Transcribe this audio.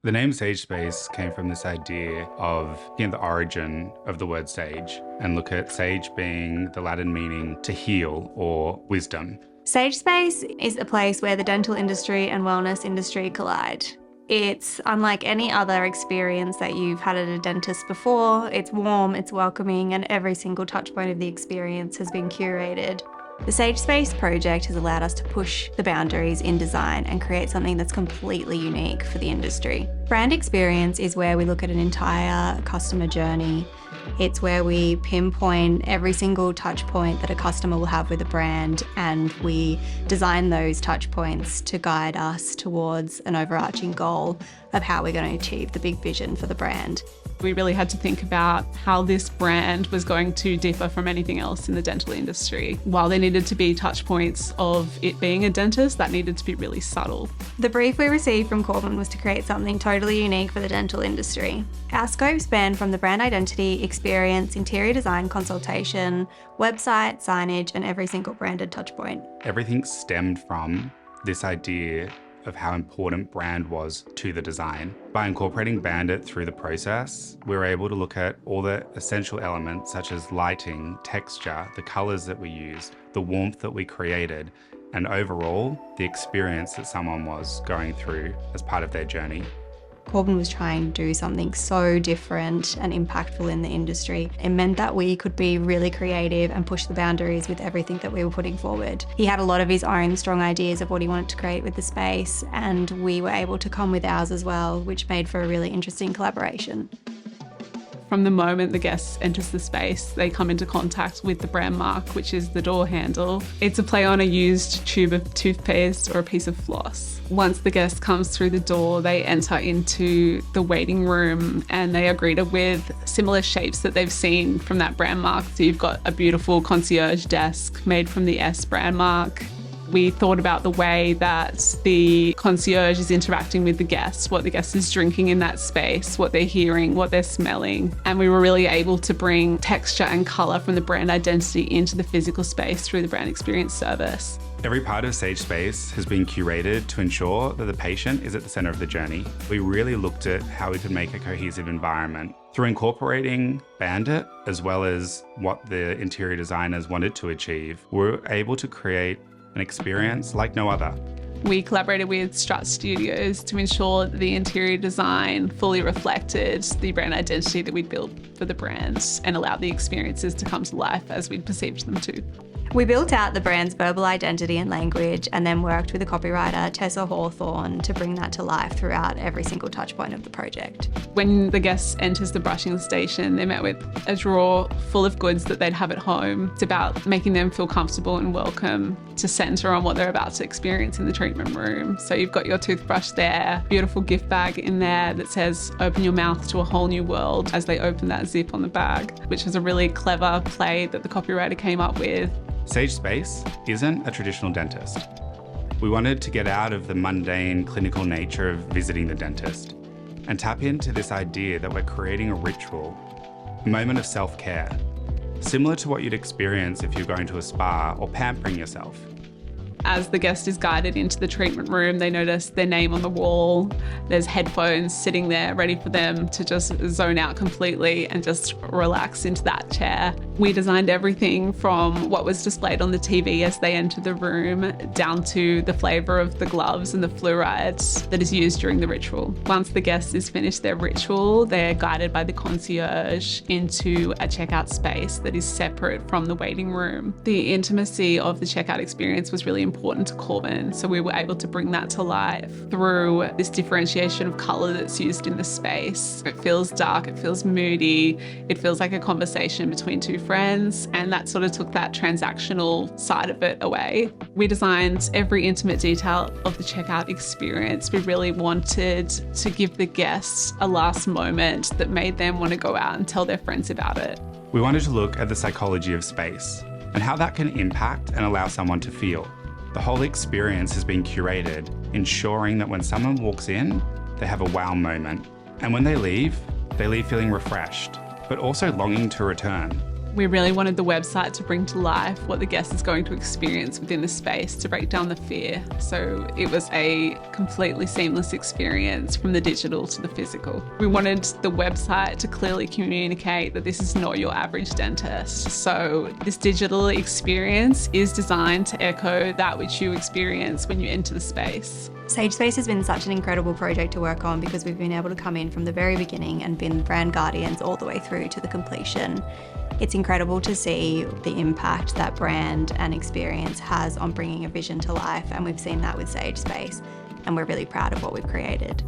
The name Sage Space came from this idea of the origin of the word sage and look at sage being the Latin meaning to heal or wisdom. Sage Space is a place where the dental industry and wellness industry collide. It's unlike any other experience that you've had at a dentist before. It's warm, it's welcoming, and every single touch point of the experience has been curated. The Sage Space project has allowed us to push the boundaries in design and create something that's completely unique for the industry. Brand experience is where we look at an entire customer journey. It's where we pinpoint every single touch point that a customer will have with a brand, and we design those touch points to guide us towards an overarching goal of how we're going to achieve the big vision for the brand. We really had to think about how this brand was going to differ from anything else in the dental industry. While there needed to be touch points of it being a dentist, that needed to be really subtle. The brief we received from Corbin was to create something totally unique for the dental industry. Our scope spanned from the brand identity, experience, interior design consultation, website, signage, and every single branded touch point. Everything stemmed from this idea of how important brand was to the design. By incorporating Bandit through the process, we were able to look at all the essential elements such as lighting, texture, the colors that we used, the warmth that we created, and overall, the experience that someone was going through as part of their journey. Corbin was trying to do something so different and impactful in the industry. It meant that we could be really creative and push the boundaries with everything that we were putting forward. He had a lot of his own strong ideas of what he wanted to create with the space, and we were able to come with ours as well, which made for a really interesting collaboration. From the moment the guest enters the space, they come into contact with the brand mark, which is the door handle. It's a play on a used tube of toothpaste or a piece of floss. Once the guest comes through the door, they enter into the waiting room and they are greeted with similar shapes that they've seen from that brand mark. So you've got a beautiful concierge desk made from the S brand mark. We thought about the way that the concierge is interacting with the guests, what the guest is drinking in that space, what they're hearing, what they're smelling. And we were really able to bring texture and colour from the brand identity into the physical space through the brand experience service. Every part of Sage Space has been curated to ensure that the patient is at the centre of the journey. We really looked at how we could make a cohesive environment. Through incorporating Bandit, as well as what the interior designers wanted to achieve, we were able to create an experience like no other. We collaborated with Strutt Studios to ensure that the interior design fully reflected the brand identity that we'd built for the brands and allowed the experiences to come to life as we'd perceived them to. We built out the brand's verbal identity and language, and then worked with the copywriter Tessa Hawthorn to bring that to life throughout every single touch point of the project. When the guest enters the brushing station, they're met with a drawer full of goods that they'd have at home. It's about making them feel comfortable and welcome to centre on what they're about to experience in the treatment room. So you've got your toothbrush there, beautiful gift bag in there that says, "Open your mouth to a whole new world," as they open that zip on the bag, which is a really clever play that the copywriter came up with. Sage Space isn't a traditional dentist. We wanted to get out of the mundane clinical nature of visiting the dentist and tap into this idea that we're creating a ritual, a moment of self-care, similar to what you'd experience if you're going to a spa or pampering yourself. As the guest is guided into the treatment room, they notice their name on the wall. There's headphones sitting there ready for them to just zone out completely and just relax into that chair. We designed everything from what was displayed on the TV as they enter the room down to the flavour of the gloves and the fluoride that is used during the ritual. Once the guest is finished their ritual, they're guided by the concierge into a checkout space that is separate from the waiting room. The intimacy of the checkout experience was really important to Corbin, so we were able to bring that to life through this differentiation of colour that's used in the space. It feels dark, it feels moody, it feels like a conversation between two friends, and that sort of took that transactional side of it away. We designed every intimate detail of the checkout experience. We really wanted to give the guests a last moment that made them want to go out and tell their friends about it. We wanted to look at the psychology of space and how that can impact and allow someone to feel. The whole experience has been curated, ensuring that when someone walks in, they have a wow moment. And when they leave feeling refreshed, but also longing to return. We really wanted the website to bring to life what the guest is going to experience within the space, to break down the fear. So it was a completely seamless experience from the digital to the physical. We wanted the website to clearly communicate that this is not your average dentist. So this digital experience is designed to echo that which you experience when you enter the space. Sage Space has been such an incredible project to work on because we've been able to come in from the very beginning and been brand guardians all the way through to the completion. It's incredible to see the impact that brand and experience has on bringing a vision to life, and we've seen that with Sage Space, and we're really proud of what we've created.